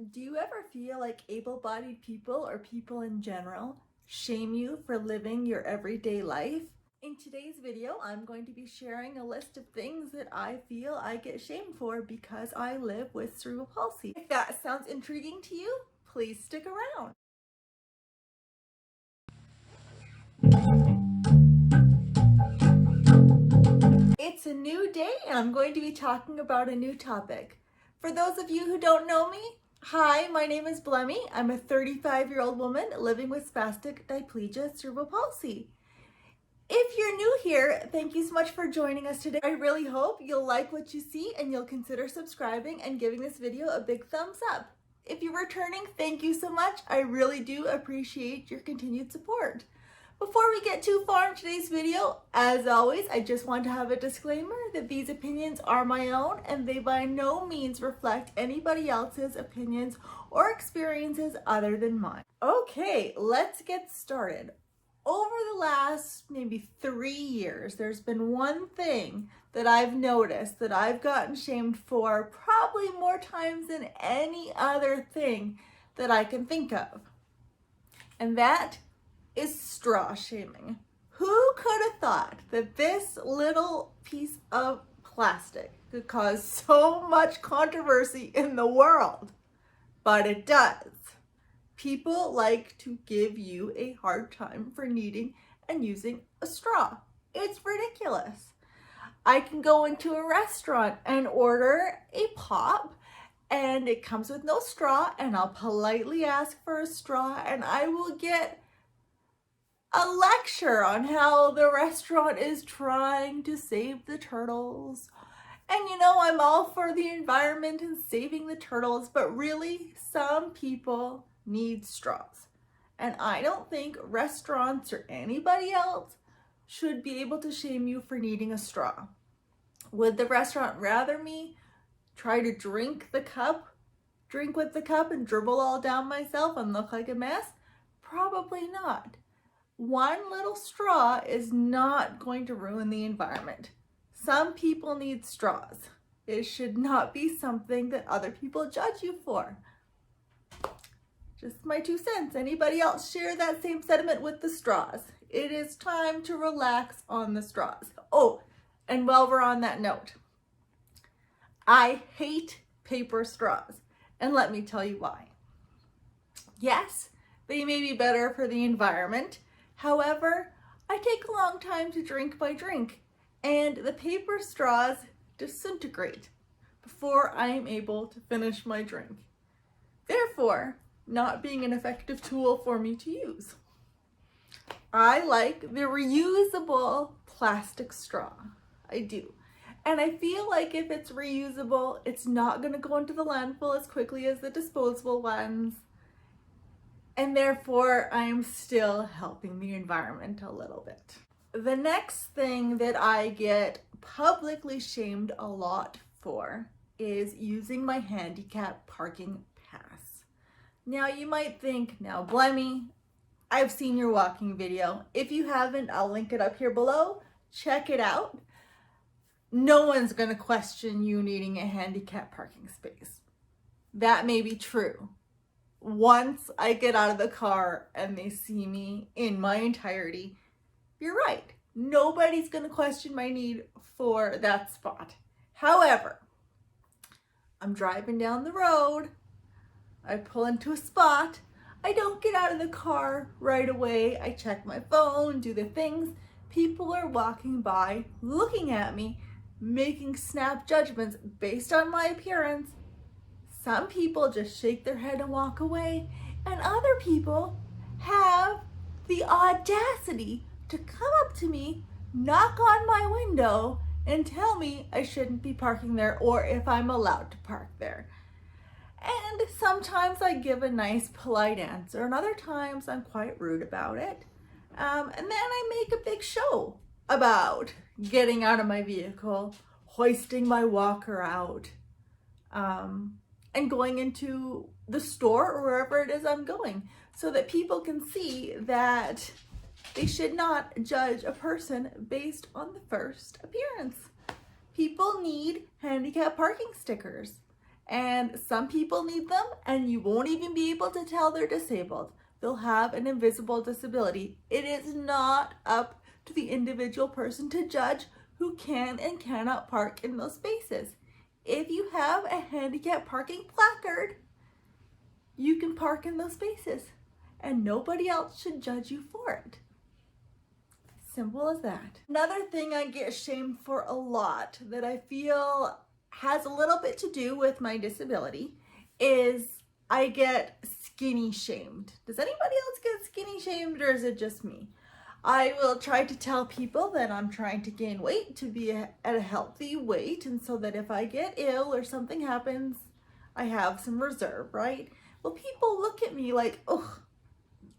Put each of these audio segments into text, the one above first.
Do you ever feel like able-bodied people or people in general shame you for living your everyday life? In today's video, I'm going to be sharing a list of things that I feel I get shamed for because I live with cerebral palsy. If that sounds intriguing to you, please stick around. It's a new day and I'm going to be talking about a new topic. For those of you who don't know me, hi, my name is Blemmy. I'm a 35-year-old woman living with spastic diplegia cerebral palsy. If you're new here, thank you so much for joining us today. I really hope you'll like what you see and you'll consider subscribing and giving this video a big thumbs up. If you're returning, thank you so much. I really do appreciate your continued support. Before we get too far in today's video, as always, I just want to have a disclaimer that these opinions are my own and they by no means reflect anybody else's opinions or experiences other than mine. Okay, let's get started. Over the last maybe 3 years, there's been one thing that I've noticed that I've gotten shamed for probably more times than any other thing that I can think of. And that is straw shaming. Who could have thought that this little piece of plastic could cause so much controversy in the world? But it does. People like to give you a hard time for needing and using a straw. It's ridiculous. I can go into a restaurant and order a pop and it comes with no straw and I'll politely ask for a straw and I will get a lecture on how the restaurant is trying to save the turtles. And you know, I'm all for the environment and saving the turtles, but really, some people need straws. And I don't think restaurants or anybody else should be able to shame you for needing a straw. Would the restaurant rather me try to drink with the cup and dribble all down myself and look like a mess? Probably not. One little straw is not going to ruin the environment. Some people need straws. It should not be something that other people judge you for. Just my 2 cents. Anybody else share that same sentiment with the straws? It is time to relax on the straws. Oh, and while we're on that note, I hate paper straws. And let me tell you why. Yes, they may be better for the environment. However, I take a long time to drink my drink, and the paper straws disintegrate before I am able to finish my drink. Therefore, not being an effective tool for me to use. I like the reusable plastic straw. I do. And I feel like if it's reusable, it's not going to go into the landfill as quickly as the disposable ones. And therefore, I'm still helping the environment a little bit. The next thing that I get publicly shamed a lot for is using my handicap parking pass. Now you might think, now Blemmy, I've seen your walking video. If you haven't, I'll link it up here below. Check it out. No one's gonna question you needing a handicap parking space. That may be true. Once I get out of the car and they see me in my entirety, you're right. Nobody's going to question my need for that spot. However, I'm driving down the road. I pull into a spot. I don't get out of the car right away. I check my phone, do the things. People are walking by, looking at me, making snap judgments based on my appearance. Some people just shake their head and walk away, and other people have the audacity to come up to me, knock on my window, and tell me I shouldn't be parking there or if I'm allowed to park there. And sometimes I give a nice, polite answer, and other times I'm quite rude about it. And then I make a big show about getting out of my vehicle, hoisting my walker out, and going into the store or wherever it is I'm going so that people can see that they should not judge a person based on the first appearance. People need handicap parking stickers. And some people need them, and you won't even be able to tell they're disabled. They'll have an invisible disability. It is not up to the individual person to judge who can and cannot park in those spaces. If you have a handicap parking placard, you can park in those spaces, and nobody else should judge you for it. Simple as that. Another thing I get shamed for a lot that I feel has a little bit to do with my disability is I get skinny shamed. Does anybody else get skinny shamed, or is it just me? I will try to tell people that I'm trying to gain weight to be at a healthy weight, and so that if I get ill or something happens, I have some reserve, right? Well, people look at me like, oh,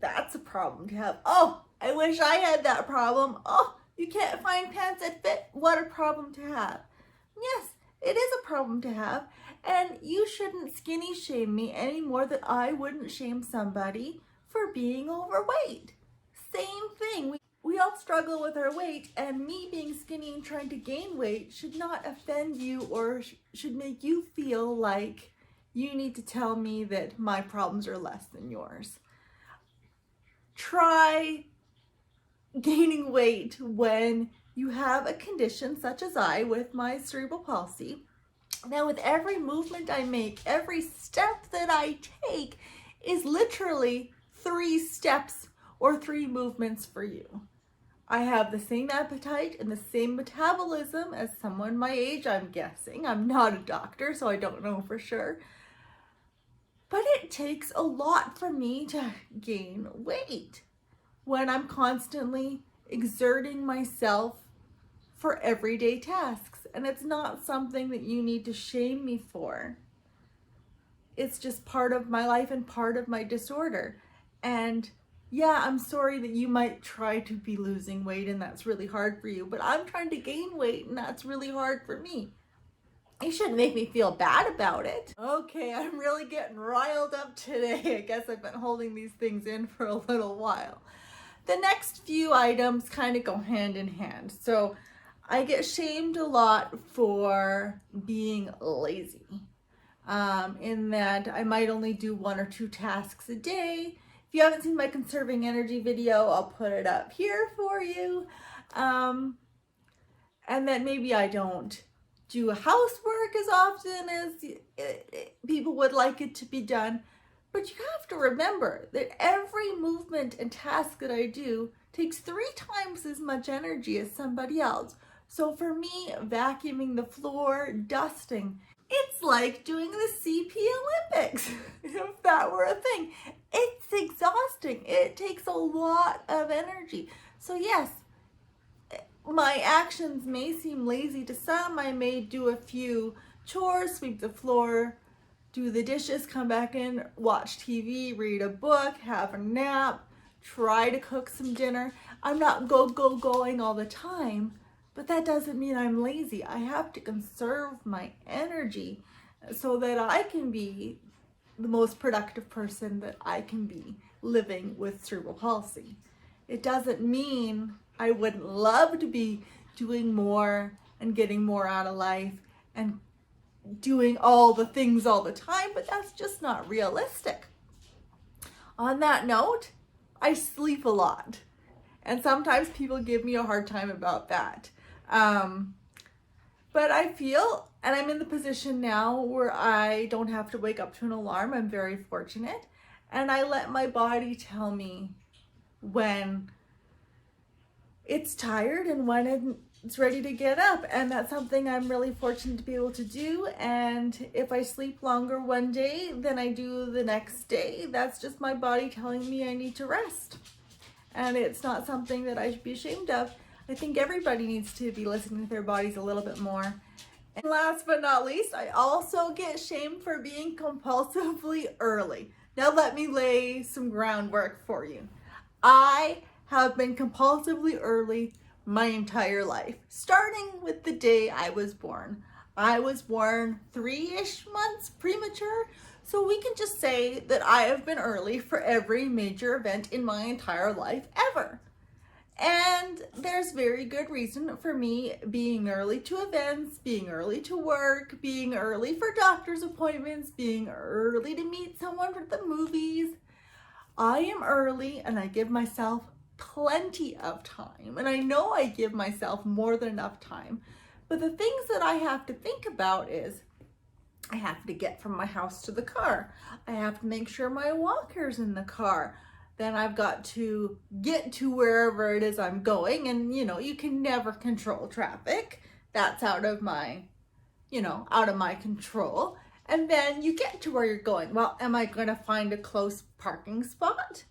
that's a problem to have. Oh, I wish I had that problem. Oh, you can't find pants that fit. What a problem to have. Yes, it is a problem to have. And you shouldn't skinny shame me any more than I wouldn't shame somebody for being overweight. Same thing. We all struggle with our weight, and me being skinny and trying to gain weight should not offend you or should make you feel like you need to tell me that my problems are less than yours. Try gaining weight when you have a condition such as I with my cerebral palsy. Now, with every movement I make, every step that I take is literally 3 steps or 3 movements for you. I have the same appetite and the same metabolism as someone my age, I'm guessing. I'm not a doctor, so I don't know for sure. But it takes a lot for me to gain weight when I'm constantly exerting myself for everyday tasks. And it's not something that you need to shame me for. It's just part of my life and part of my disorder. And yeah, I'm sorry that you might try to be losing weight and that's really hard for you, but I'm trying to gain weight and that's really hard for me. You shouldn't make me feel bad about it. Okay, I'm really getting riled up today. I guess I've been holding these things in for a little while. The next few items kind of go hand in hand. So I get shamed a lot for being lazy, in that I might only do 1 or 2 tasks a day. If you haven't seen my conserving energy video, I'll put it up here for you. And that maybe I don't do housework as often as people would like it to be done. But you have to remember that every movement and task that I do takes 3 times as much energy as somebody else. So for me, vacuuming the floor, dusting, it's like doing the CP Olympics, if that were a thing. It's exhausting. It takes a lot of energy. So yes, my actions may seem lazy to some. I may do a few chores, sweep the floor, do the dishes, come back in, watch TV, read a book, have a nap, try to cook some dinner. I'm not going all the time, but that doesn't mean I'm lazy. I have to conserve my energy so that I can be the most productive person that I can be living with cerebral palsy. It doesn't mean I wouldn't love to be doing more and getting more out of life and doing all the things all the time, but that's just not realistic. On that note, I sleep a lot, and sometimes people give me a hard time about that. But I feel, and I'm in the position now where I don't have to wake up to an alarm. I'm very fortunate, and I let my body tell me when it's tired and when it's ready to get up, and that's something I'm really fortunate to be able to do. And if I sleep longer one day than I do the next day, that's just my body telling me I need to rest, and it's not something that I should be ashamed of. I think everybody needs to be listening to their bodies a little bit more. And last but not least, I also get shamed for being compulsively early. Now let me lay some groundwork for you. I have been compulsively early my entire life, starting with the day I was born. I was born 3-ish months premature, so we can just say that I have been early for every major event in my entire life ever. And there's very good reason for me being early to events, being early to work, being early for doctor's appointments, being early to meet someone for the movies. I am early and I give myself plenty of time. And I know I give myself more than enough time. But the things that I have to think about is I have to get from my house to the car. I have to make sure my walker's in the car. Then I've got to get to wherever it is I'm going. And, you can never control traffic. That's out of my control. And then you get to where you're going. Well, am I going to find a close parking spot?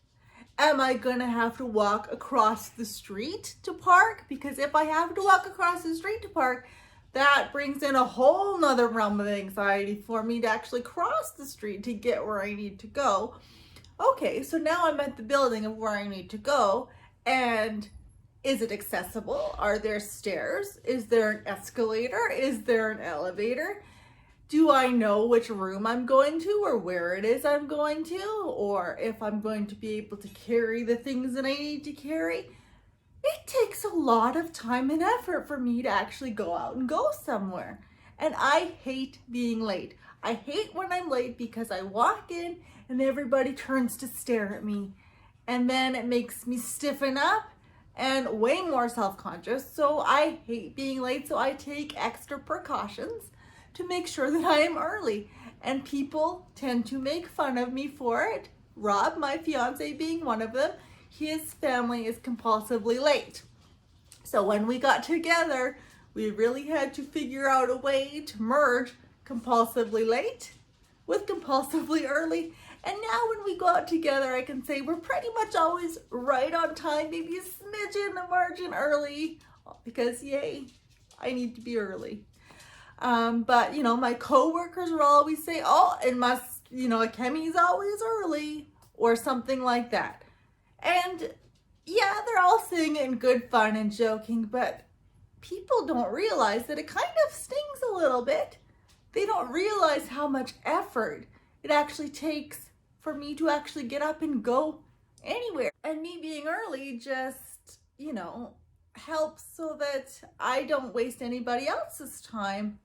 Am I going to have to walk across the street to park? Because if I have to walk across the street to park, that brings in a whole nother realm of anxiety for me to actually cross the street to get where I need to go. Okay, so now I'm at the building of where I need to go, and is it accessible? Are there stairs? Is there an escalator? Is there an elevator? Do I know which room I'm going to or where it is I'm going to, or if I'm going to be able to carry the things that I need to carry? It takes a lot of time and effort for me to actually go out and go somewhere. And I hate being late. I hate when I'm late because I walk in and everybody turns to stare at me. And then it makes me stiffen up and way more self-conscious. So I hate being late. So I take extra precautions to make sure that I am early. And people tend to make fun of me for it. Rob, my fiance, being one of them. His family is compulsively late. So when we got together, we really had to figure out a way to merge compulsively late with compulsively early. And now when we go out together, I can say we're pretty much always right on time, maybe a smidgen, a margin early, because yay, I need to be early. But my coworkers will always say, oh, it must, Kemi's always early or something like that. And yeah, they're all saying it in good fun and joking, but people don't realize that it kind of stings a little bit. They don't realize how much effort it actually takes for me to actually get up and go anywhere. And me being early just, helps so that I don't waste anybody else's time.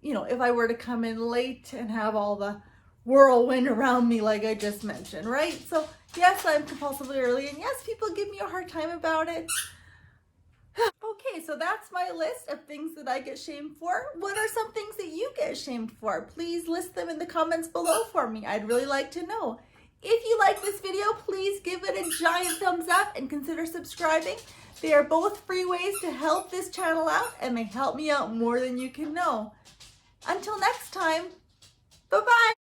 If I were to come in late and have all the whirlwind around me like I just mentioned, right? So yes, I'm compulsively early, and yes, people give me a hard time about it. Okay, so that's my list of things that I get shamed for. What are some things that you get shamed for? Please list them in the comments below for me. I'd really like to know. If you like this video, please give it a giant thumbs up and consider subscribing. They are both free ways to help this channel out, and they help me out more than you can know. Until next time, bye-bye.